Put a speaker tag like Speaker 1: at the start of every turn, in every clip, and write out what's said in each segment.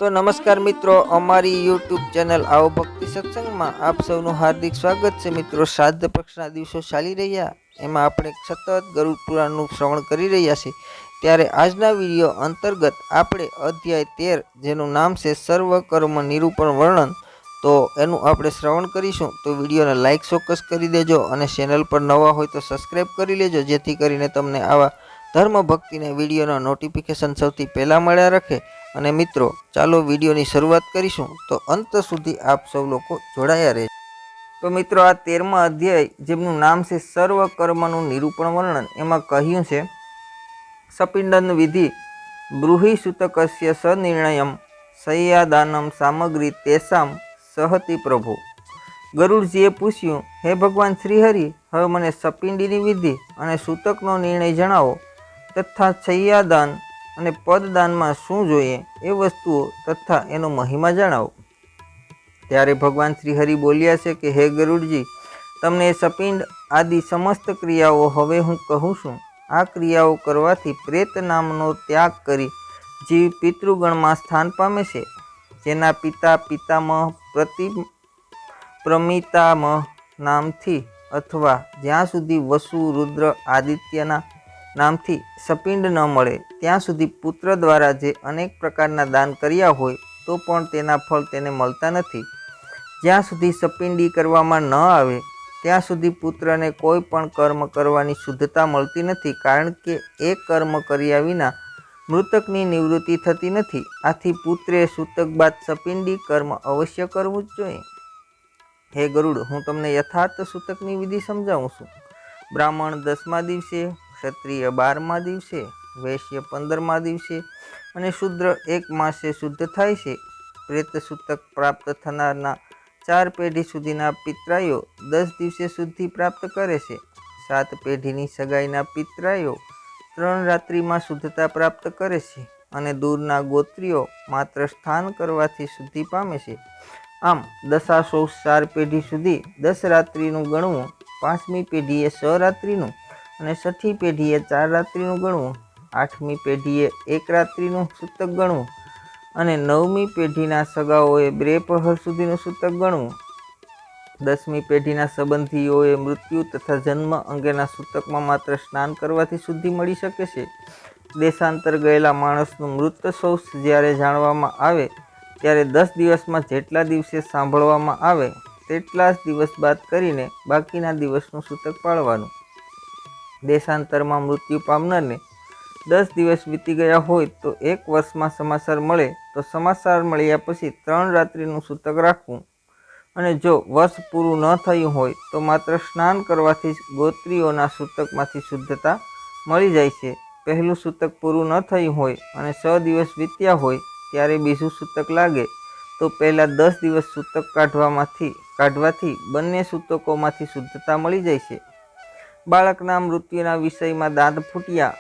Speaker 1: તો નમસ્કાર મિત્રો, અમારી યુટ્યુબ ચેનલ આવો ભક્તિ સત્સંગમાં આપ સૌનું હાર્દિક સ્વાગત છે। મિત્રો, શ્રાદ્ધ પક્ષના દિવસો ચાલી રહ્યા, એમાં આપણે સતત ગરુડ પુરાણનું શ્રવણ કરી રહ્યા છીએ। ત્યારે આજના વિડીયો અંતર્ગત આપણે અધ્યાય 13 જેનું નામ છે સર્વ કર્મ નિરૂપણ વર્ણન, તો એનું આપણે શ્રવણ કરીશું। તો વિડીયોને લાઇક ચોક્કસ કરી દેજો અને ચેનલ પર નવા હોય તો સબસ્ક્રાઈબ કરી લેજો, જેથી કરીને તમને આવા ધર્મ ભક્તિના વિડીયોના નોટિફિકેશન સૌથી પહેલાં મળ્યા રાખે। અને મિત્રો, ચાલો વિડીયોની શરૂઆત કરીશું, તો અંત સુધી આપ સૌ લોકો જોડાયા રહે। તો મિત્રો, આ 13મા અધ્યાય જેમનું નામ છે સર્વ કર્મનું નિરૂપણ વર્ણન, એમાં કહ્યું છે સપિંડન વિધિ બ્રૂહિ સૂતકસ્ય સનિર્ણયમ શય્યાદાનમ સામગ્રી તેસામ સહતિ પ્રભુ। ગરુડજીએ પૂછ્યું, હે ભગવાન શ્રીહરિ, હવે મને સપિંડીની વિધિ અને સૂતકનો નિર્ણય જણાવો, તથા શય્યાદાન અને પદદાનમાં શું જોઈએ એ વસ્તુઓ તથા એનો મહિમા જણાવો। ત્યારે ભગવાન શ્રીહરિ બોલ્યા છે કે હે ગરુડજી, તમને સપિંડ આદિ સમસ્ત ક્રિયાઓ હવે હું કહું છું। આ ક્રિયાઓ કરવાથી પ્રેત નામનો ત્યાગ કરી જીવ પિતૃગણમાં સ્થાન પામે છે। જેના પિતા પિતામહ પ્રમિતામહ નામથી અથવા જ્યાં સુધી વસુ રુદ્ર આદિત્યના નામથી સપિંડ ન મળે ત્યાં સુધી પુત્ર દ્વારા જે અનેક પ્રકારના દાન કર્યા હોય તો પણ તેના ફળ તેને મળતા નથી। જ્યાં સુધી સપિંડી કરવામાં ન આવે ત્યાં સુધી પુત્રને કોઈ પણ કર્મ કરવાની શુદ્ધતા મળતી નથી, કારણ કે એ કર્મ કર્યા વિના મૃતકની નિવૃત્તિ થતી નથી। આથી પુત્રે સૂતક બાદ સપિંડી કર્મ અવશ્ય કરવું જ જોઈએ। હે ગરુડ, હું તમને યથાર્થ સૂતકની વિધિ સમજાવું છું। બ્રાહ્મણ 10મા દિવસે, ક્ષત્રિય 12મા દિવસે, વૈશ્ય 15મા દિવસે અને શૂદ્ર 1 માસે શુદ્ધ થાય છે। પ્રેત સૂતક પ્રાપ્ત થનારના 4 પેઢી સુધીના પિતરાઈઓ 10 દિવસે શુદ્ધિ પ્રાપ્ત કરે છે। 7 પેઢીની સગાઈના પિતરાઈઓ 3 રાત્રિમાં શુદ્ધતા પ્રાપ્ત કરે છે અને દૂરના ગોત્રીઓ માત્ર સ્નાન કરવાથી શુદ્ધિ પામે છે। આમ દશાશોષ 4 પેઢી સુધી 10 રાત્રિનું ગણવું, 5મી પેઢીએ 6 રાત્રિનું અને 6ઠી પેઢીએ 4 રાત્રિનું ગણવું, 8મી પેઢીએ 1 રાત્રિનું સૂતક ગણવું અને 9મી પેઢીના સગાઓએ 2 પહર સુધીનું સૂતક ગણવું। 10મી પેઢીના સંબંધીઓએ મૃત્યુ તથા જન્મ અંગેના સૂતકમાં માત્ર સ્નાન કરવાથી શુદ્ધિ મળી શકે છે। દેશાંતર ગયેલા માણસનું મૃત શૌચ જ્યારે જાણવામાં આવે ત્યારે 10 દિવસમાં જેટલા દિવસે સાંભળવામાં આવે તેટલા જ દિવસ બાદ કરીને બાકીના દિવસનું સૂતક પાળવાનું। દેશાંતરમાં મૃત્યુ પામનારને 10 દિવસ વીતી ગયા હોય તો 1 વર્ષમાં સમાચાર મળે તો સમાચાર મળ્યા પછી 3 રાત્રિનું સૂતક રાખવું, અને જો વર્ષ પૂરું ન થયું હોય તો માત્ર સ્નાન કરવાથી જ ગોત્રીઓના સૂતકમાંથી શુદ્ધતા મળી જાય છે। પહેલું સૂતક પૂરું ન થયું હોય અને 6 દિવસ વીત્યા હોય ત્યારે બીજું સૂતક લાગે તો પહેલા 10 દિવસ સૂતક કાઢવાથી બંને સૂતકોમાંથી શુદ્ધતા મળી જાય છે। બાળકના મૃત્યુના વિષયમાં દાંત ફૂટ્યા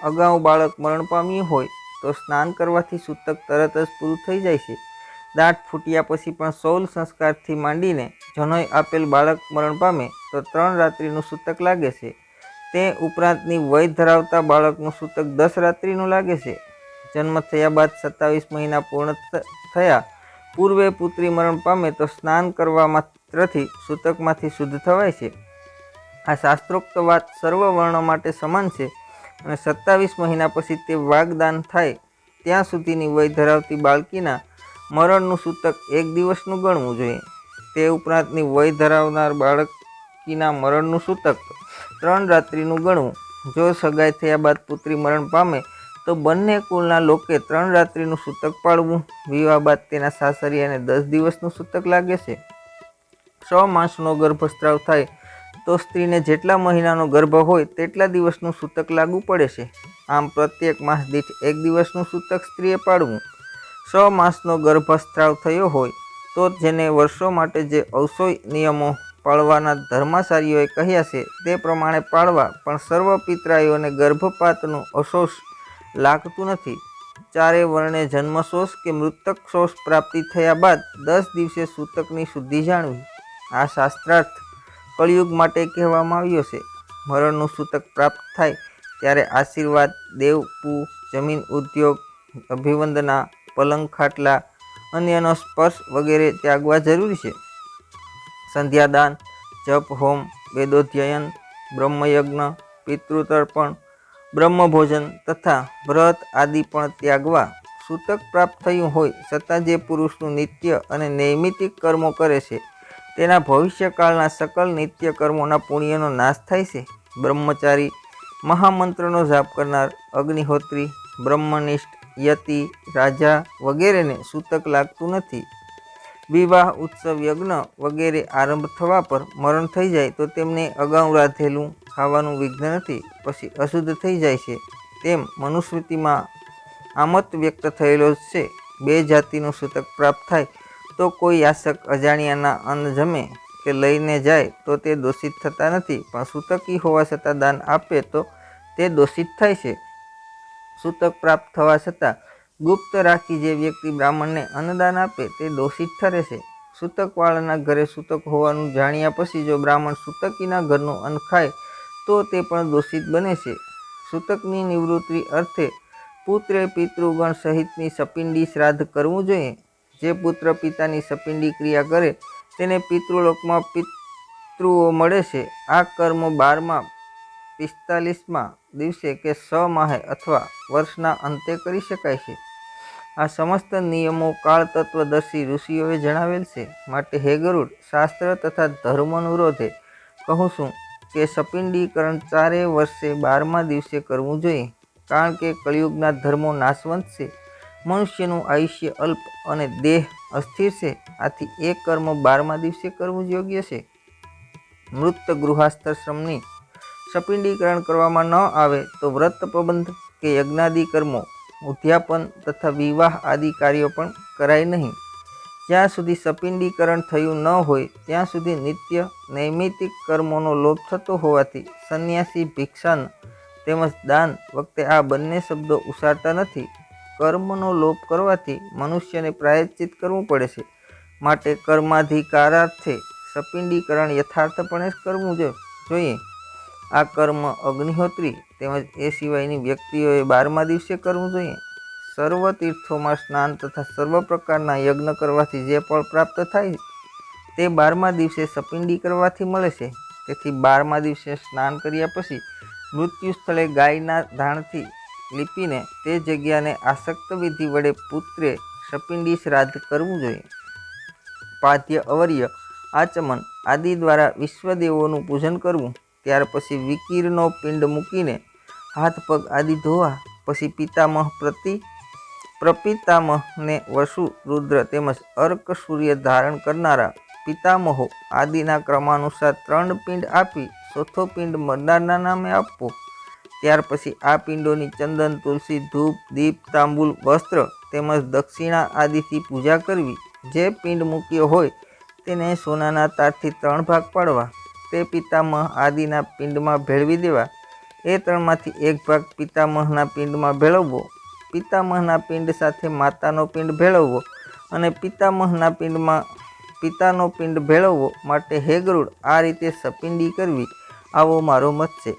Speaker 1: અગાઉ બાળક મરણ પામ્યું હોય તો સ્નાન કરવાથી સૂતક તરત જ પૂરું થઈ જાય છે। દાંત ફૂટ્યા પછી પણ સૌલ સંસ્કારથી માંડીને જનોઈ આપેલ બાળક મરણ પામે તો 3 રાત્રિનું સૂતક લાગે છે। તે ઉપરાંતની વય ધરાવતા બાળકનું સૂતક 10 રાત્રિનું લાગે છે। જન્મ થયા બાદ 27 મહિના પૂર્ણ થયા પૂર્વે પુત્રી મરણ પામે તો સ્નાન કરવા માત્રથી સૂતકમાંથી શુદ્ધ થવાય છે। આ શાસ્ત્રોક્ત વાત સર્વ વર્ણો માટે સમાન છે અને 27 મહિના પછી તે વાગદાન થાય ત્યાં સુધીની વય ધરાવતી બાળકીના મરણનું સૂતક 1 દિવસનું ગણવું જોઈએ। તે ઉપરાંતની વય ધરાવનાર બાળકીના મરણનું સૂતક 3 રાત્રિનું ગણવું। જો સગાઈ થયા બાદ પુત્રી મરણ પામે તો બંને કુળના લોકે 3 રાત્રિનું સૂતક પાળવું। વિવાહ બાદ તેના સાસરિયાને 10 દિવસનું સૂતક લાગે છે। 6 માસનો ગર્ભસ્રાવ થાય તો સ્ત્રીને જેટલા મહિનાનો ગર્ભ હોય તેટલા દિવસનું સૂતક લાગુ પડે છે। આમ પ્રત્યેક માસ દીઠ 1 દિવસનું સૂતક સ્ત્રીએ પાળવું। 6 માસનો ગર્ભસ્રાવ થયો હોય તો જેને વર્ષો માટે જે અવસોય નિયમો પાળવાના ધર્માચાર્યોએ કહ્યા છે તે પ્રમાણે પાળવા, પણ સર્વ પિતરાઈઓને ગર્ભપાતનું અશોષ લાગતું નથી। 4 વર્ણે જન્મશોષ કે મૃતક શોષ પ્રાપ્તિ થયા બાદ 10 દિવસે સૂતકની શુદ્ધિ જાણવી। આ શાસ્ત્રાર્થ કળિયુગ માટે કહેવામાં આવ્યો છે। મરણનું સૂતક પ્રાપ્ત થાય ત્યારે આશીર્વાદ, દેવપૂ, જમીન ઉદ્યોગ, અભિવંદના, પલંગ ખાટલા, અન્યનો સ્પર્શ વગેરે ત્યાગવા જરૂરી છે. સંધ્યાદાન, જપ હોમ, વેદોધ્યયન, બ્રહ્મયજ્ઞ, પિતૃતર્પણ, બ્રહ્મભોજન તથા વ્રત આદિ પણ ત્યાગવા. સૂતક પ્રાપ્ત થયું હોય છતાં જે પુરુષનું નિત્ય અને નૈમિતિક કર્મો કરે છે તેના ભવિષ્યકાળના સકલ નિત્ય કર્મોના પુણ્યનો નાશ થાય છે. બ્રહ્મચારી, મહામંત્રનો જાપ કરનાર, અગ્નિહોત્રી, બ્રહ્મનિષ્ઠ, યતિ, રાજા વગેરેને સૂતક લાગતું નથી. વિવાહ, ઉત્સવ, યજ્ઞ વગેરે આરંભ થવા પર મરણ થઈ જાય તો તેમને અગાઉ રાધેલું ખાવાનું વિઘ્ન નથી, પછી અશુદ્ધ થઈ જાય છે. તેમ મનુસ્મૃતિમાં આમત વ્યક્ત થયેલો છે. બે જાતિનું સૂતક પ્રાપ્ત થાય તો કોઈ યાચક અજાણ્યાના અન્ન જમે કે લઈને જાય તો તે દોષિત થતા નથી, પણ સૂતકી હોવા છતાં દાન આપે તો તે દોષિત થાય છે. સૂતક પ્રાપ્ત થવા છતાં ગુપ્ત રાખી જે વ્યક્તિ બ્રાહ્મણને અન્નદાન આપે તે દોષિત ઠરે છે. સૂતકવાળાના ઘરે સૂતક હોવાનું જાણ્યા પછી જો બ્રાહ્મણ સૂતકીના ઘરનું અન્ન ખાય તો તે પણ દોષિત બને છે. સૂતકની નિવૃત્તિ અર્થે પુત્રે પિતૃગણ સહિતની સપિંડી શ્રાદ્ધ કરવું જોઈએ. જે પુત્ર પિતાની સપિંડી ક્રિયા કરે તેને પિતૃલોકમાં પિતૃઓ મળે છે. આ કર્મ 12મા, 45મા દિવસે કે 6 માહે અથવા વર્ષના અંતે કરી શકાય છે. આ સમસ્ત નિયમો કાળતત્વદર્શી ઋષિઓએ જણાવેલ છે. માટે હે ગરુડ, શાસ્ત્ર તથા ધર્માનુરોધે કહું છું કે સપિંડીકરણ 4 વર્ષે 12મા દિવસે કરવું જોઈએ. કારણ કે કળિયુગના ધર્મો નાશવંત છે. મનુષ્યનું આયુષ્ય અલ્પ અને દેહ અસ્થિર છે. આથી એ કર્મ 12મા દિવસે કરવું યોગ્ય છે. મૃત ગૃહસ્થાશ્રમની સપિંડીકરણ કરવામાં ન આવે તો વ્રત પ્રબંધ કે યજ્ઞાદિ કર્મો, ઉદ્યાપન તથા વિવાહ આદિ કાર્યો પણ કરાય નહીં. જ્યાં સુધી સપિંડીકરણ થયું ન હોય ત્યાં સુધી નિત્ય નૈમિતિક કર્મોનો લોપ થતો હોવાથી સંન્યાસી ભિક્ષાન તેમજ દાન વખતે આ બંને શબ્દો ઉચ્ચારતા નથી. કર્મનો લોપ કરવાથી મનુષ્યને પ્રાયશ્ચિત કરવું પડે છે. માટે કર્માધિકારાર્થે સપિંડીકરણ યથાર્થપણે કરવું જોઈએ. આ કર્મ અગ્નિહોત્રી તેમજ એ સિવાયની વ્યક્તિઓએ 12મા દિવસે કરવું જોઈએ. સર્વ તીર્થોમાં સ્નાન તથા સર્વ પ્રકારના યજ્ઞ કરવાથી જે ફળ પ્રાપ્ત થાય તે 12મા દિવસે સપિંડી કરવાથી મળે છે. તેથી 12મા દિવસે સ્નાન કર્યા પછી મૃત્યુ સ્થળે ગાયના ધાણથી લીપીને તે જગ્યાને આસક્ત વિધિ વડે પુત્રે સપિંડી શ્રાદ્ધ કરવું જોઈએ. પાદ્ય, અવર્ય, આચમન આદિ દ્વારા વિશ્વદેવોનું પૂજન કરવું. ત્યાર પછી વિકીરનો પિંડ મૂકીને હાથ પગ આદિ ધોવા. પછી પિતામહ, પ્રપિતામહને વસુ, રુદ્ર તેમજ અર્ક સૂર્ય ધારણ કરનારા પિતામહો આદિના ક્રમાનુસાર 3 પિંડ આપી ચોથો પિંડ મરનારના નામે આપવો. ત્યાર પછી આ પિંડોની ચંદન, તુલસી, ધૂપ, દીપ, તાંબુલ, વસ્ત્ર તેમજ દક્ષિણા આદિથી પૂજા કરવી. જે પિંડ મૂક્યો હોય તેને સોનાના તારથી 3 ભાગ પાડવા. તે પિતામહ આદિના પિંડમાં ભેળવી દેવા. એ 3માંથી 1 ભાગ પિતામહના પિંડમાં ભેળવવો. પિતામહના પિંડ સાથે માતાનો પિંડ ભેળવવો અને પિતામહના પિંડમાં પિતાનો પિંડ ભેળવવો. માટે હે ગરુડ, આ રીતે સપિંડી કરવી આવો મારો મત છે.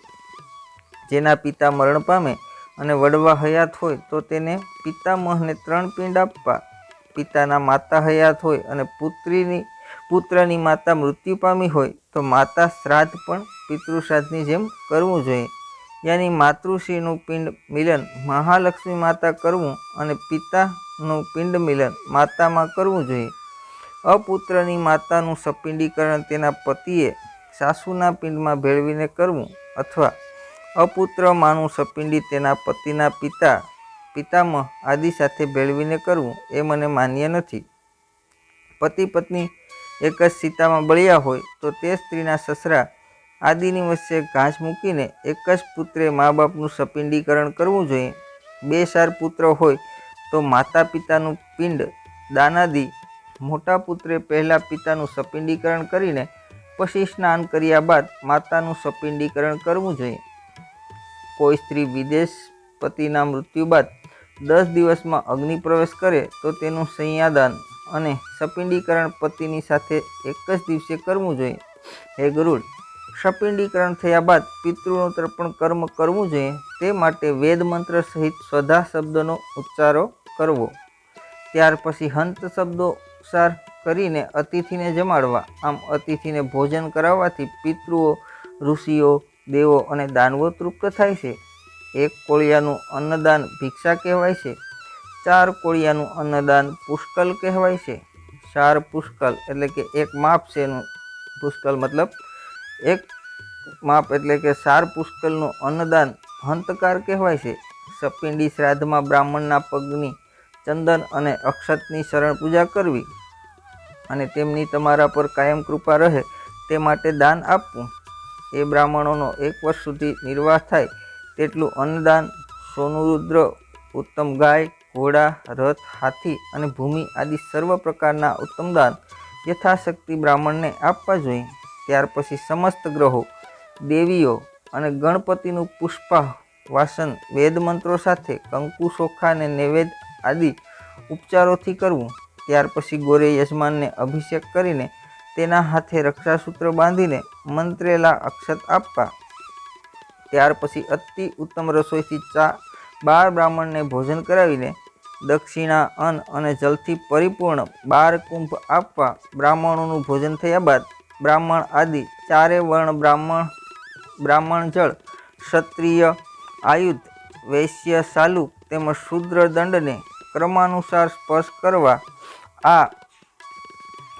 Speaker 1: જેના પિતા મરણ પામે અને વડવા હયાત હોય તો તેને પિતામહને 3 પિંડ આપવા. પિતાના માતા હયાત હોય અને પુત્રની માતા મૃત્યુ પામી હોય તો માતા શ્રાદ્ધ પણ પિતૃશ્રાદ્ધની જેમ કરવું જોઈએ. યાની માતૃશ્રીનું પિંડ મિલન મહાલક્ષ્મી માતા કરવું અને પિતાનું પિંડ મિલન માતામાં કરવું જોઈએ. અપુત્રની માતાનું સપિંડીકરણ તેના પતિએ સાસુના પિંડમાં ભેળવીને કરવું અથવા અપુત્ર માનું સપિંડી તેના પતિના પિતામહ આદિ સાથે ભેળવીને કરવું એ મને માન્ય નથી. પતિ પત્ની એક જ સીતામાં બળ્યા હોય તો તે સ્ત્રીના સસરા આદિની વચ્ચે ઘાસ મૂકીને એક જ પુત્રે મા બાપનું સપિંડીકરણ કરવું જોઈએ. 2 4 પુત્ર હોય તો માતા પિતાનું પિંડ દાનાદિ. મોટા પુત્રે પહેલા પિતાનું સપિંડીકરણ કરીને પછી સ્નાન કર્યા બાદ માતાનું સપિંડીકરણ કરવું જોઈએ. કોઈ સ્ત્રી વિદેશ પતિના મૃત્યુ બાદ 10 દિવસમાં અગ્નિ પ્રવેશ કરે તો તેનું સંયાદાન અને સપિંડીકરણ પતિની સાથે એક જ દિવસે કરવું જોઈએ. હે ગરુડ, સપિંડીકરણ થયા બાદ પિતૃનું તર્પણ કર્મ કરવું જોઈએ. તે માટે વેદ મંત્ર સહિત સ્વધા શબ્દનો ઉચ્ચારો કરવો. ત્યાર પછી હંત શબ્દોસાર કરીને અતિથિને જમાડવા. આમ અતિથિને ભોજન કરાવવાથી પિતૃઓ, ઋષિઓ, દેવો અને દાનવો તૃપ્ત થાય છે. 1 કોળિયાનું અન્નદાન ભિક્ષા કહેવાય છે. 4 કોળિયાનું અન્નદાન પુષ્કલ કહેવાય છે. 4 પુષ્કલ એટલે કે 1 માપ છે એનું. પુષ્કલ મતલબ 1 માપ એટલે કે 4 પુષ્કલનું અન્નદાન હંતકાર કહેવાય છે. સપિંડી શ્રાદ્ધમાં બ્રાહ્મણના પગની ચંદન અને અક્ષતની શરણ પૂજા કરવી અને તેમની તમારા પર કાયમ કૃપા રહે તે માટે દાન આપવું. એ બ્રાહ્મણોનો 1 વર્ષ સુધી નિર્વાહ થાય તેટલું અન્નદાન, સોનું, રુદ્ર, ઉત્તમ ગાય, ઘોડા, રથ, હાથી અને ભૂમિ આદિ સર્વ પ્રકારના ઉત્તમ દાન યથાશક્તિ બ્રાહ્મણને આપવા જોઈએ. ત્યાર પછી સમસ્ત ગ્રહો, દેવીઓ અને ગણપતિનું પુષ્પા વાસન વેદ મંત્રો સાથે કંકુ, ચોખા અને નૈવેદ્ય આદિ ઉપચારોથી કરવું. ત્યાર પછી ગોરે યજમાનને અભિષેક કરીને તેના હાથે રક્ષાસૂત્ર બાંધીને મંત્રેલા અક્ષત આપવા. ત્યાર પછી અતિ ઉત્તમ રસોઈથી 12 બ્રાહ્મણને ભોજન કરાવીને દક્ષિણા, અન્ન અને જલથી પરિપૂર્ણ 12 કુંભ આપવા. બ્રાહ્મણોનું ભોજન થયા બાદ બ્રાહ્મણ આદિ 4 વર્ણ બ્રાહ્મણ જળ, ક્ષત્રિય આયુધ, વૈશ્ય શાલુક તેમજ શૂદ્ર દંડને ક્રમાનુસાર સ્પર્શ કરવા. આ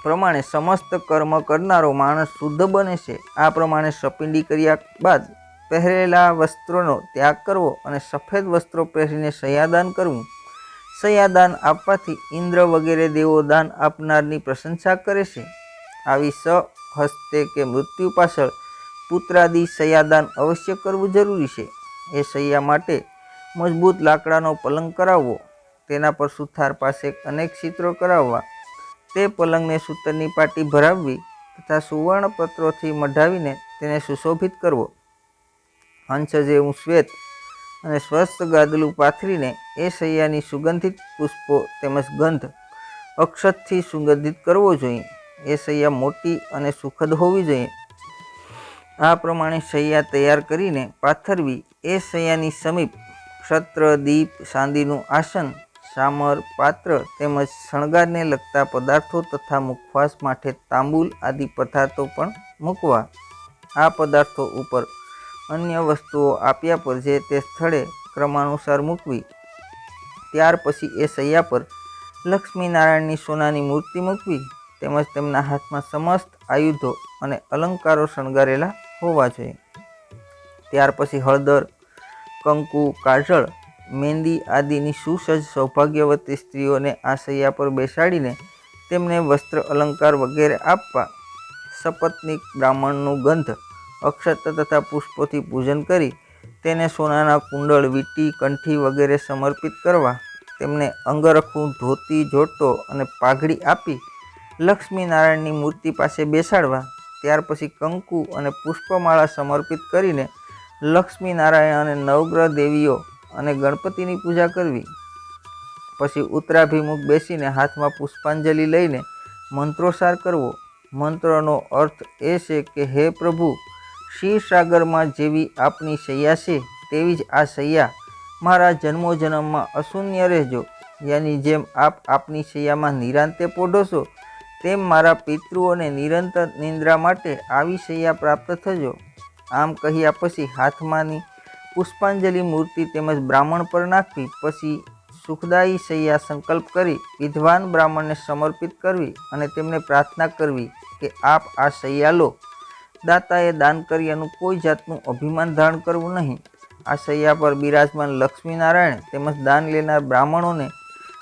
Speaker 1: પ્રમાણે સમસ્ત કર્મ કરનારો માણસ શુદ્ધ બને છે. આ પ્રમાણે સપિંડી કર્યા બાદ પહેરેલા વસ્ત્રોનો ત્યાગ કરવો અને સફેદ વસ્ત્રો પહેરીને શય્યાદાન કરવું. શય્યાદાન આપવાથી ઇન્દ્ર વગેરે દેવો દાન આપનારની પ્રશંસા કરે છે. આવી હસ્તે કે મૃત્યુ પાછળ પુત્રાદિ શય્યાદાન અવશ્ય કરવું જરૂરી છે. એ શૈયા માટે મજબૂત લાકડાનો પલંગ કરાવવો, તેના પર સુથાર પાસે અનેક ચિત્રો કરાવવા, તે પલંગને સૂતરની પાટી ભરાવવી તથા સુવર્ણ પત્રોથી મઢાવીને તેને સુશોભિત કરવો. હંસ જેવું શ્વેત અને સ્વસ્થ ગાદલું પાથરીને એ શૈયાની સુગંધિત પુષ્પો તેમજ ગંધ અક્ષતથી સુગંધિત કરવો જોઈએ. એ શૈયા મોટી અને સુખદ હોવી જોઈએ. આ પ્રમાણે શૈયા તૈયાર કરીને પાથરવી. એ શૈયાની સમીપ ક્ષત્ર, દીપ, ચાંદીનું આસન, શામર, પાત્ર તેમજ શણગારને લગતા પદાર્થો તથા મુખવાસ માટે તાંબુલ આદિ પદાર્થો પણ મૂકવા. આ પદાર્થો ઉપર અન્ય વસ્તુઓ આપ્યા પર જે તે સ્થળે ક્રમાનુસાર મૂકવી. ત્યાર પછી એ શૈયા પર લક્ષ્મીનારાયણની સોનાની મૂર્તિ મૂકવી તેમજ તેમના હાથમાં સમસ્ત આયુધો અને અલંકારો શણગારેલા હોવા જોઈએ. ત્યાર પછી હળદર, કંકુ, કાજળ, મહેંદી આદિની સુસજ્જ સૌભાગ્યવતી સ્ત્રીઓને આ શૈયા પર બેસાડીને તેમને વસ્ત્ર અલંકાર વગેરે આપવા. સપત્નીક બ્રાહ્મણનું ગંધ, અક્ષત તથા પુષ્પોથી પૂજન કરી તેને સોનાના કુંડળ, વીંટી, કંઠી વગેરે સમર્પિત કરવા. તેમને અંગરખું, ધોતી, જોટો અને પાઘડી આપી લક્ષ્મીનારાયણની મૂર્તિ પાસે બેસાડવા. ત્યાર પછી કંકુ અને પુષ્પમાળા સમર્પિત કરીને લક્ષ્મીનારાયણ અને નવગ્રહ દેવીઓ અને ગણપતિની પૂજા કરવી. પછી ઉત્તરાભિમુખ બેસીને હાથમાં પુષ્પાંજલિ લઈને મંત્રોચ્ચાર કરવો. મંત્રનો અર્થ એ છે કે હે પ્રભુ, ક્ષીરસાગરમાં જેવી આપની શૈયા છે તેવી જ આ શૈયા મારા જન્મો જન્મમાં અશૂન્ય રહેજો. યાની જેમ આપ આપની શૈયામાં નિરાંતે પોઢો છો તેમ મારા પિતૃઓને નિરંતર નિંદ્રા માટે આવી શૈયા પ્રાપ્ત થજો. આમ કહ્યા પછી હાથમાંની પુષ્પાંજલિ મૂર્તિ તેમજ બ્રાહ્મણ પર નાખવી. પછી સુખદાયી શૈયા સંકલ્પ કરી વિદ્વાન બ્રાહ્મણને સમર્પિત કરવી અને તેમને પ્રાર્થના કરવી કે આપ આ શૈયા લો. દાતાએ દાન કર્યાનું કોઈ જાતનું અભિમાન ધારણ કરવું નહીં. આ શૈયા પર બિરાજમાન લક્ષ્મીનારાયણ તેમજ દાન લેનાર બ્રાહ્મણોને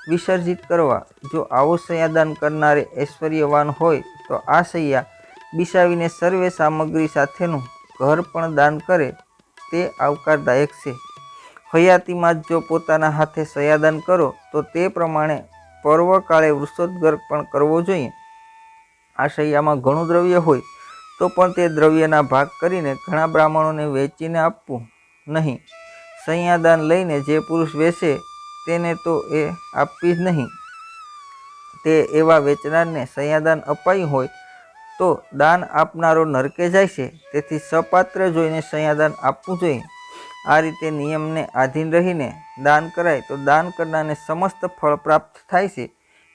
Speaker 1: વિસર્જિત કરવા. જો આવો શૈયાદાન કરનારે ઐશ્વર્યવાન હોય તો આ શૈયા બિસાવીને સર્વે સામગ્રી સાથેનું ઘર પણ દાન કરે તે આવકારદાયક છે. હયાતીમાં જ જો પોતાના હાથે શૈયાદાન કરો તો તે પ્રમાણે પર્વકાળે વૃષોદ્ગર પણ કરવો જોઈએ. આ શૈયામાં ઘણું દ્રવ્ય હોય તો પણ તે દ્રવ્યના ભાગ કરીને ઘણા બ્રાહ્મણોને વેચીને આપવું નહીં. શૈયાદાન લઈને જે પુરુષ વેચે તેને તો એ આપવી જ નહીં. તે એવા વેચનારને શૈયાદાન અપાયું હોય તો દાન આપનારો નરકે જાય છે. તેથી સપાત્ર જોઈને શૈયાદાન આપવું જોઈએ. આ રીતે નિયમને આધીન રહીને દાન કરાય તો દાન કરનારને સમસ્ત ફળ પ્રાપ્ત થાય છે.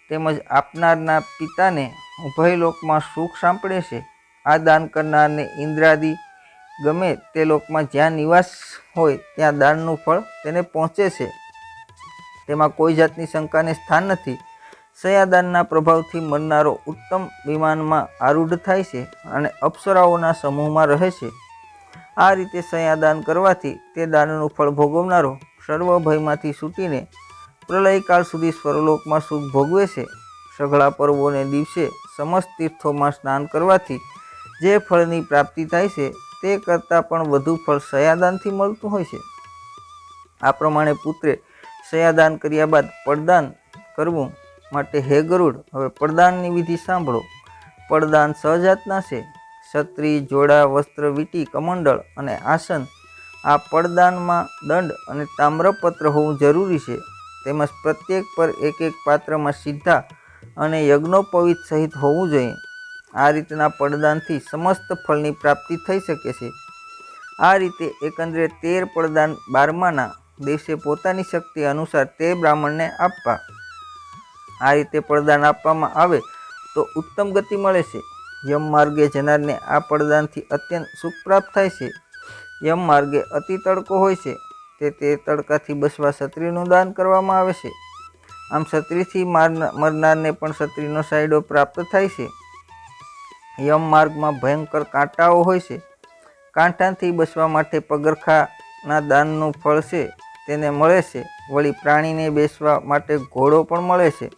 Speaker 1: તેમજ આપનારના પિતાને ઉભયલોકમાં સુખ સાંપડે છે. આ દાન કરનારને ઇન્દ્રાદિ ગમે તે લોકમાં જ્યાં નિવાસ હોય ત્યાં દાનનું ફળ તેને પહોંચે છે. તેમાં કોઈ જાતની શંકાને સ્થાન નથી. સયાદાનના પ્રભાવથી મરનારો ઉત્તમ વિમાનમાં આરૂઢ થાય છે અને અપ્સરાઓના સમૂહમાં રહે છે. આ રીતે સયાદાન કરવાથી તે દાનનું ફળ ભોગવનારો સર્વ ભયમાંથી છૂટીને પ્રલયકાળ સુધી સ્વર્ગલોકમાં સુખ ભોગવે છે. સઘળા પર્વોને દિવસે સમસ્ત તીર્થોમાં સ્નાન કરવાથી જે ફળની પ્રાપ્તિ થાય છે તે કરતાં પણ વધુ ફળ સયાદાનથી મળતું હોય છે. આ પ્રમાણે પુત્રે સયાદાન કર્યા બાદ પડદાન કરવું. માટે હે ગરુડ, હવે પડદાનની વિધિ સાંભળો. પડદાન સહજાતના છે. છત્રી, જોડા, વસ્ત્ર, વીંટી, કમંડળ અને આસન આ પડદાનમાં દંડ અને તામ્રપત્ર હોવું જરૂરી છે. તેમજ પ્રત્યેક પર એક એક પાત્રમાં સિદ્ધા અને યજ્ઞોપવિત સહિત હોવું જોઈએ. આ રીતના પડદાનથી સમસ્ત ફળની પ્રાપ્તિ થઈ શકે છે. આ રીતે એકંદરે 13 પડદાન 12માના દિવસે પોતાની શક્તિ અનુસાર તે બ્રાહ્મણને આપવા. આ રીતે પડદાન આપવામાં આવે તો ઉત્તમ ગતિ મળે છે. યમ માર્ગે જનારને આ પડદાનથી અત્યંત સુખ પ્રાપ્ત થાય છે. યમ માર્ગે અતિ તડકો હોય છે, તે તડકાથી બસવા ક્ષત્રિયનું દાન કરવામાં આવે છે. આમ ક્ષત્રિયથી મરનારને પણ ક્ષત્રિયનો સાયડો પ્રાપ્ત થાય છે. યમ માર્ગમાં ભયંકર કાંટાઓ હોય છે. કાંટાથી બસવા માટે પગરખાના દાનનું ફળ છે તેને મળે છે. વળી પ્રાણીને બેસવા માટે ઘોડો પણ મળે છે.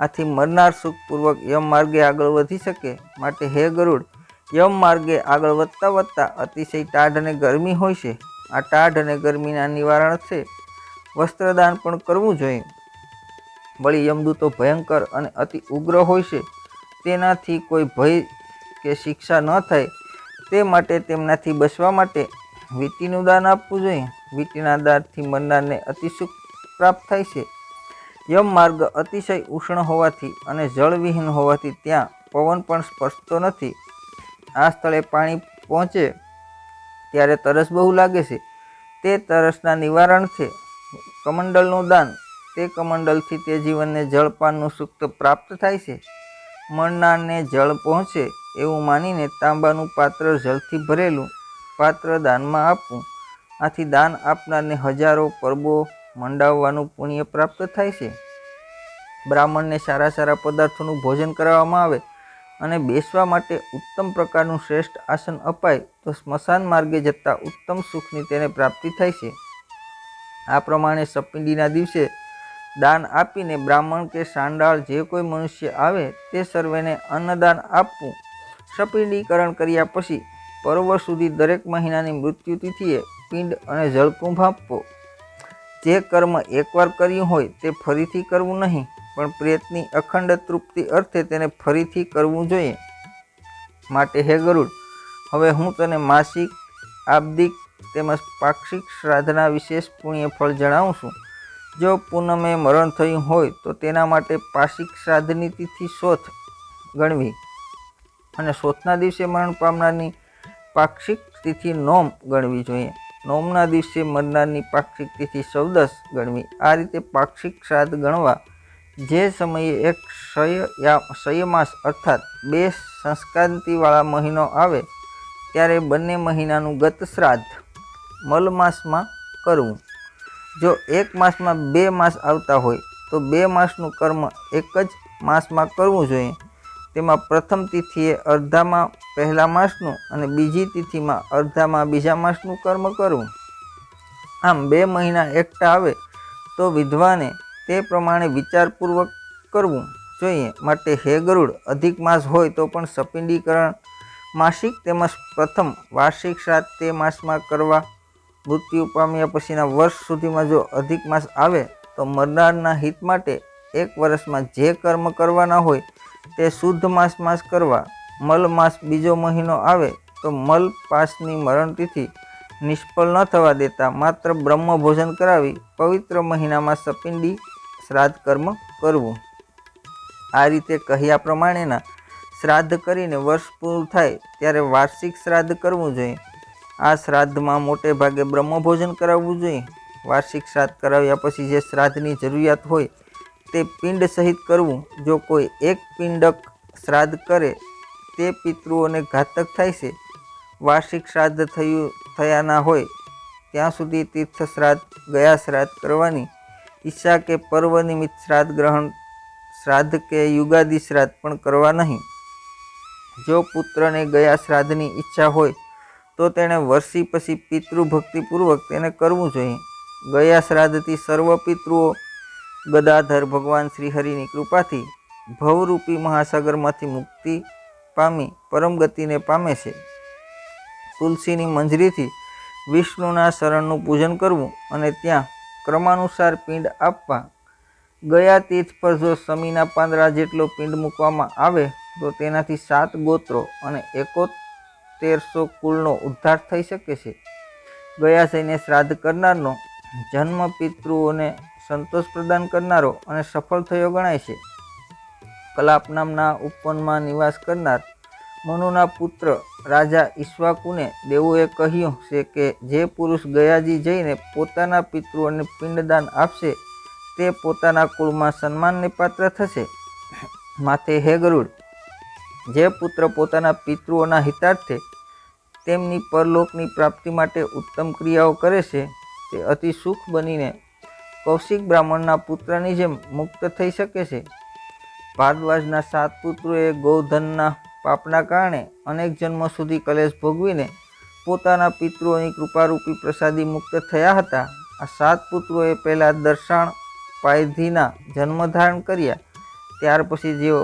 Speaker 1: આથી મરનાર સુખપૂર્વક યમ માર્ગે આગળ વધી શકે. માટે હે ગરુડ, યમ માર્ગે આગળ વધતા વધતા અતિશય ટાઢ અને ગરમી હોય છે. આ ટાઢ અને ગરમીના નિવારણ છે વસ્ત્રદાન પણ કરવું જોઈએ. વળી યમદૂતો ભયંકર અને અતિ ઉગ્ર હોય છે. તેનાથી કોઈ ભય કે શિક્ષા ન થાય તે માટે તેમનાથી બચવા માટે વીંટીનું દાન આપવું જોઈએ. વીંટીના દાનથી મરનારને અતિસુખ પ્રાપ્ત થાય છે. યમ માર્ગ અતિશય ઉષ્ણ હોવાથી અને જળવિહીન હોવાથી ત્યાં પવન પણ સ્પર્શતો નથી. આ સ્થળે પાણી પહોંચે ત્યારે તરસ બહુ લાગે છે. તે તરસના નિવારણ છે કમંડલનું દાન. તે કમંડલથી તે જીવનને જળપાનનું સુખ પ્રાપ્ત થાય છે. મરનારને જળ પહોંચે એવું માનીને તાંબાનું પાત્ર જળથી ભરેલું પાત્ર દાનમાં આપવું. આથી દાન આપનારને હજારો પરબો મંડાવવાનું પુણ્ય પ્રાપ્ત થાય છે. બ્રાહ્મણને સારા સારા પદાર્થોનું ભોજન કરાવવામાં આવે અને બેસવા માટે ઉત્તમ પ્રકારનું શ્રેષ્ઠ આસન અપાય તો સ્મશાન માર્ગે જતાં ઉત્તમ સુખની તેને પ્રાપ્તિ થાય છે. આ પ્રમાણે સપિંડીના દિવસે દાન આપીને બ્રાહ્મણ કે સાંડાળ જે કોઈ મનુષ્ય આવે તે સર્વેને અન્નદાન આપવું. સપિંડીકરણ કર્યા પછી પર્વ સુધી દરેક મહિનાની મૃત્યુ તિથિએ પિંડ અને જળકુંભ આપવો. જે કર્મ એકવાર કર્યું હોય તે ફરીથી કરવું નહીં, પણ પ્રેતની અખંડ તૃપ્તિ અર્થે તેને ફરીથી કરવું જોઈએ. માટે હે ગરુડ, હવે હું તને માસિક, આબ્દિક તેમજ પાક્ષિક શ્રાદ્ધના વિશેષ પુણ્ય ફળ જણાવું છું. જો પૂનમે મરણ થયું હોય તો તેના માટે પાશિક શ્રાદ્ધની તિથિ સોથ ગણવી અને સોથના દિવસે મરણ પામનારની પાક્ષિક તિથિ નોમ ગણવી જોઈએ. નોમના દિવસે મરનારની પાક્ષિક તિથિ 14 ગણવી. આ રીતે પાક્ષિક શ્રાદ્ધ ગણવા. જે સમયે એક ક્ષયમાસ અર્થાત 2 સંસ્કાંતિવાળા મહિનો આવે ત્યારે બંને મહિનાનું ગત શ્રાદ્ધ મલ માસમાં કરવું. જો એક માસમાં 2 માસ આવતા હોય તો 2 માસનું કર્મ એક જ માસમાં કરવું જોઈએ. તેમાં પ્રથમ તિથિએ અર્ધામાં પહેલા માસનું અને બીજી તિથિમાં અર્ધામાં બીજા માસનું કર્મ કરવું. આમ 2 મહિના એકઠા આવે તો વિદ્વાને તે પ્રમાણે વિચારપૂર્વક કરવું જોઈએ. માટે હે ગરુડ, અધિક માસ હોય તો પણ સપિંડીકરણ માસિક તેમજ પ્રથમ વાર્ષિક શ્રાદ્ધ તે માસમાં કરવા. મૃત્યુ પામ્યા પછીના વર્ષ સુધીમાં જો અધિક માસ આવે તો મરનારના હિત માટે 1 વર્ષમાં જે કર્મ કરવાના હોય તે શુદ્ધ માસમાં જ કરવા. મલ માસ બીજો મહિનો આવે તો મલ પાસની મરણતિથિ નિષ્ફળ ન થવા દેતા માત્ર બ્રહ્મ ભોજન કરાવી પવિત્ર મહિનામાં સપિંડી શ્રાદ્ધ કર્મ કરવું. આ રીતે કહ્યા પ્રમાણેના શ્રાદ્ધ કરીને વર્ષ પૂરું થાય ત્યારે વાર્ષિક શ્રાદ્ધ કરવું જોઈએ. આ શ્રાદ્ધમાં મોટે ભાગે બ્રહ્મ ભોજન કરાવવું જોઈએ. વાર્ષિક શ્રાદ્ધ કરાવ્યા પછી જે શ્રાદ્ધની જરૂરિયાત હોય તે પિંડ સહિત કરવું. જો કોઈ એક પિંડક શ્રાદ્ધ કરે તે પિતૃઓને ઘાતક થાય છે. વાર્ષિક શ્રાદ્ધ થયા ના હોય ત્યાં સુધી તીર્થ શ્રાદ્ધ, ગયા શ્રાદ્ધ કરવાની ઈચ્છા કે પર્વ નિમિત્ત શ્રાદ્ધ ગ્રહણ શ્રાદ્ધ કે યુગાદિ શ્રાદ્ધ પણ કરવા નહીં. જો પુત્રને ગયા શ્રાદ્ધની ઈચ્છા હોય તો તેણે વર્ષી પછી પિતૃભક્તિપૂર્વક તેને કરવું જોઈએ. ગયા શ્રાદ્ધથી સર્વ પિતૃઓ ગદાધર ભગવાન શ્રીહરિની કૃપાથી ભવરૂપી મહાસાગરમાંથી મુક્તિ પામી પરમ ગતિને પામે છે. તુલસીની મંજરીથી વિષ્ણુના શરણનું પૂજન કરવું અને ત્યાં ક્રમાનુસાર પિંડ આપવા. ગયા તીર્થ પર જો સમીના પાંદડા જેટલો પિંડ મૂકવામાં આવે તો તેનાથી 7 ગોત્રો અને 7100 કુળનો ઉદ્ધાર થઈ શકે છે. ગયા જઈને શ્રાદ્ધ કરનારનો જન્મ પિતૃઓને સંતોષ પ્રદાન કરનારો અને સફળ થયો ગણાય છે. કલાપ નામના ઉપવનમાં નિવાસ કરનાર મનુના પુત્ર રાજા ઈક્ષ્વાકુને દેવોએ કહ્યું છે કે જે પુરુષ ગયાજી જઈને પોતાના પિતૃઓને પિંડદાન આપશે તે પોતાના કુળમાં સન્માનને પાત્ર થશે. માથે હે ગરુડ, જે પુત્ર પોતાના પિતૃઓના હિતાર્થે તેમની પરલોકની પ્રાપ્તિ માટે ઉત્તમ ક્રિયાઓ કરે છે તે અતિ સુખ બનીને કૌશિક બ્રાહ્મણના પુત્રની જેમ મુક્ત થઈ શકે છે. ભારદ્વાજના 7 પુત્રોએ ગૌધનના પાપના કારણે અનેક જન્મો સુધી કલેશ ભોગવીને પોતાના પિતૃઓની કૃપારૂપી પ્રસાદી મુક્ત થયા હતા. આ 7 પુત્રોએ પહેલા દર્શાણ પાયધીના જન્મ ધારણ કર્યા. ત્યાર પછી જેઓ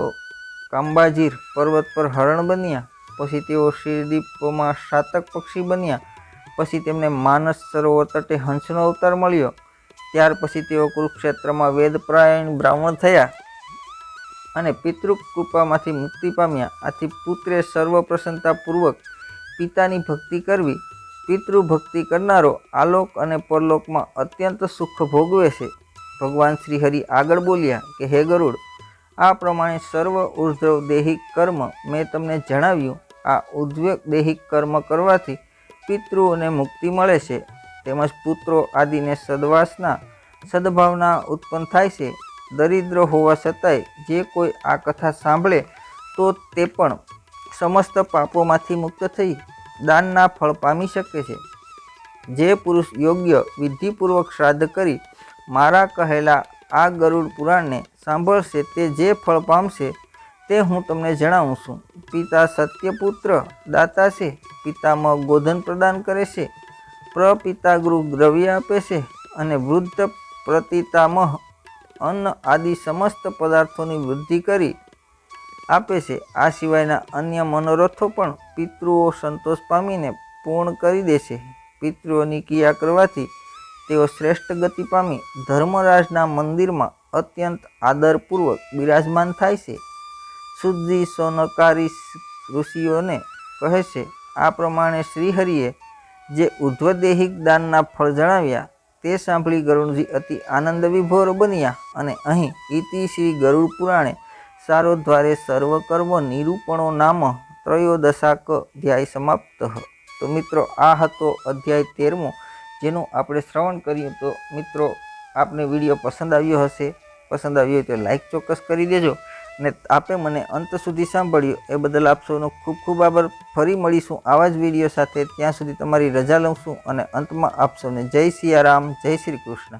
Speaker 1: કાંબાજીર પર્વત પર હરણ બન્યા, પછી તેઓ શિરદીપમાં શાતક પક્ષી બન્યા, પછી તેમને માનસ સરોવર તટે હંસનો અવતાર મળ્યો. ત્યાર પછી તેઓ કુરુક્ષેત્રમાં વેદપ્રાયણ બ્રાહ્મણ થયા અને પિતૃ કૃપામાંથી મુક્તિ પામ્યા. આથી પુત્રે સર્વ પ્રસન્નતાપૂર્વક પિતાની ભક્તિ કરવી. પિતૃભક્તિ કરનારો આલોક અને પરલોકમાં અત્યંત સુખ ભોગવે છે. ભગવાન શ્રીહરિ આગળ બોલ્યા કે હે ગરુડ, આ પ્રમાણે સર્વ ઉર્ધ્વ દૈહિક કર્મ મેં તમને જણાવ્યું. આ ઉર્ધ્વ દૈહિક કર્મ કરવાથી પિતૃઓને મુક્તિ મળે છે. તેમજ પુત્રો આદિને સદવાસના સદભાવના ઉત્પન્ન થાય છે. દરિદ્ર હોવા છતાંય જે કોઈ આ કથા સાંભળે તો તે પણ સમસ્ત પાપોમાંથી મુક્ત થઈ દાનના ફળ પામી શકે છે. જે પુરુષ યોગ્ય વિધિપૂર્વક શ્રાદ્ધ કરી મારા કહેલા આ ગરુડ પુરાણને સાંભળશે તે જે ફળ પામશે તે હું તમને જણાવું છું. પિતા સત્યપુત્ર દાતા છે. પિતામહ ગોધન પ્રદાન કરે છે. પ્રપિતા ગૃહ દ્રવ્ય આપે છે અને વૃદ્ધ પ્રતિતામહ અન્ન આદિ સમસ્ત પદાર્થોની વૃદ્ધિ કરી આપે છે. આ સિવાયના અન્ય મનોરથો પણ પિતૃઓ સંતોષ પામીને પૂર્ણ કરી દે છે. પિતૃઓની ક્રિયા કરવાથી તેઓ શ્રેષ્ઠ ગતિ પામી ધર્મરાજના મંદિરમાં અત્યંત આદરપૂર્વક બિરાજમાન થાય છે. શુદ્ધિ સોનકારી ઋષિઓને કહે છે. આ પ્રમાણે શ્રીહરિએ જે ઉર્ધ્વદેહિક દાનના ફળ જણાવ્યા તે સાંભળી ગરુડજી અતિ આનંદ વિભોર બન્યા અને અહીં ઇતિ શ્રી ગરુડ પુરાણે સારોદ્વારે સર્વકર્મ નિરૂપણો નામ ત્રયોદશાક અધ્યાય સમાપ્ત. તો મિત્રો, આ હતો અધ્યાય 13મો જેનું આપણે શ્રવણ કર્યું. તો મિત્રો, આપને વિડીયો પસંદ આવ્યો હશે. પસંદ આવ્યો હોય તો લાઈક ચોક્કસ કરી દેજો અને આપે મને અંત સુધી સાંભળ્યું એ બદલ આપ સૌનો ખૂબ ખૂબ આભાર. ફરી મળીશું આવા જ વિડીયો સાથે. ત્યાં સુધી તમારી રજા લઉં છું અને અંતમાં આપ સૌને જય સિયારામ, જય શ્રી કૃષ્ણ.